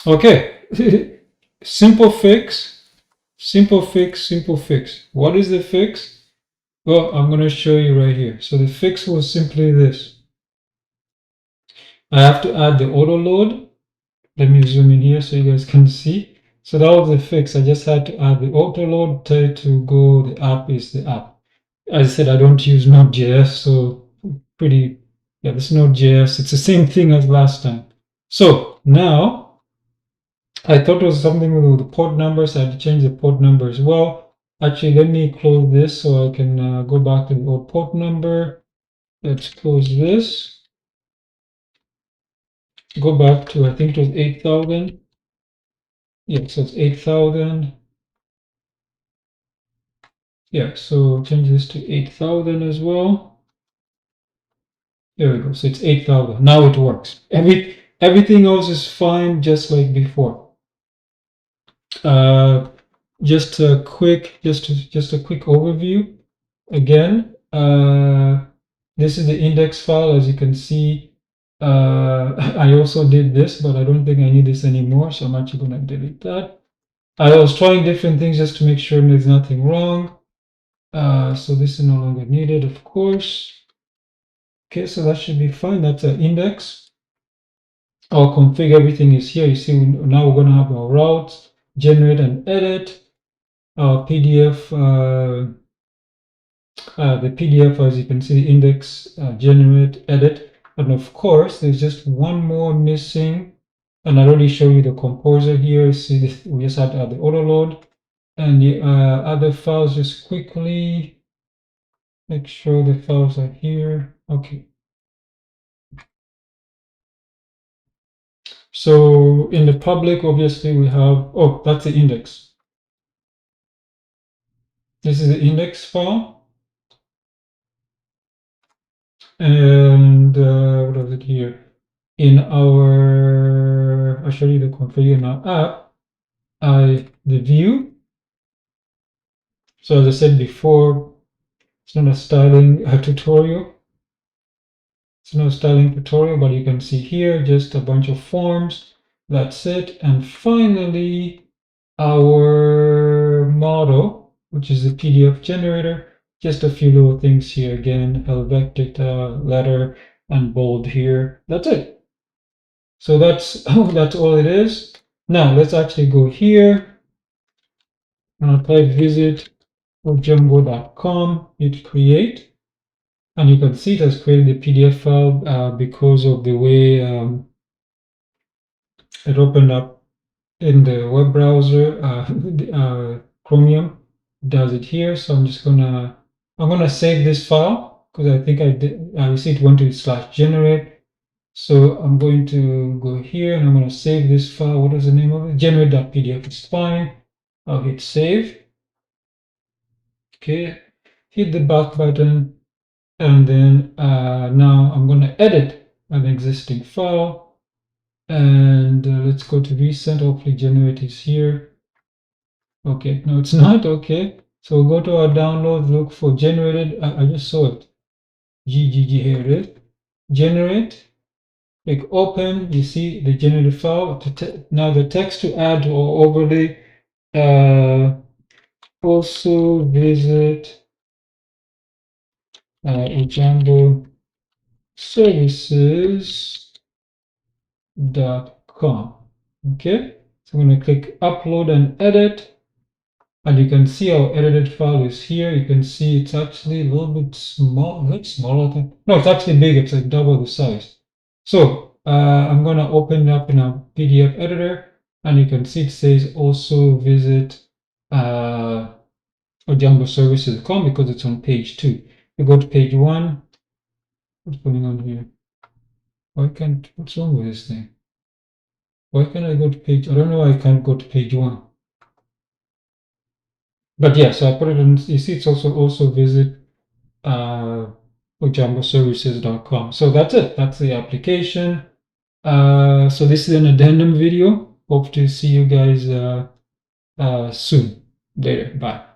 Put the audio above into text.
Okay, simple fix, simple fix, simple fix. What is the fix? Well, I'm going to show you right here. So the fix was simply this. I have to add the auto load. Let me zoom in here so you guys can see. So that was the fix. I just had to add the auto load, tell it to go, the app is the app. As I said, I don't use Node.js, so pretty, yeah, this Node.js, it's the same thing as last time. So now, I thought it was something with the port numbers. I had to change the port number as well. Actually, let me close this so I can go back to the old port number. Let's close this. Go back to, I think it was 8,000. Yeah, so it's 8,000. Yeah, so change this to 8,000 as well. There we go. So it's 8,000. Now it works. Everything else is fine, just like before. Just a quick overview. Again, this is the index file. As you can see, I also did this, but I don't think I need this anymore, so I'm actually going to delete that. I was trying different things just to make sure there's nothing wrong. So this is no longer needed, of course. Okay, so that should be fine. That's an index. Our config, everything is here. You see, now we're going to have our routes, generate and edit. Our PDF, the PDF, as you can see, index, generate, edit. And of course, there's just one more missing. And I already showed you the composer here. See, this, we just had to add the auto load. And the other files, just quickly make sure the files are here. Okay. So in the public, obviously, we have, oh, that's the index. This is the index file. And what is it here? In our, I'll show you the config in our app, the view. So as I said before, it's not a styling tutorial. It's not a styling tutorial, but you can see here just a bunch of forms. That's it. And finally, our model, which is the PDF generator. Just a few little things here again, Helvetic data, letter, and bold here. That's it. So that's all it is. Now let's actually go here and I'll type visit ojambo.com, hit create, and you can see it has created the PDF file because of the way it opened up in the web browser. Chromium does it here, so I'm gonna save this file because I think I see it went to /generate. So I'm going to go here and I'm going to save this file. What is the name of it? Generate.pdf is fine. I'll hit save. Okay, hit the back button, and then now I'm going to edit an existing file. And let's go to recent. Hopefully generate is here. Okay, no, it's not. Okay, so we'll go to our downloads, look for generated. I just saw it. GGG, here it is. Generate. Click open, you see the generated file. Now the text to add or overlay, also visit Ojambo services.com. Okay, so I'm going to click upload and edit. And you can see our edited file is here. You can see it's actually a little bit small, smaller than, no, it's actually big. It's like double the size. So I'm going to open it up in a PDF editor, and you can see it says also visit ojamboservices.com because it's on page 2. You go to page 1. What's going on here? What's wrong with this thing? Why can't I go to page? I don't know why I can't go to page 1. But yeah, so I put it on, you see it's also visit ojamboservices.com. So that's it. That's the application. So this is an addendum video. Hope to see you guys soon. Later. Bye.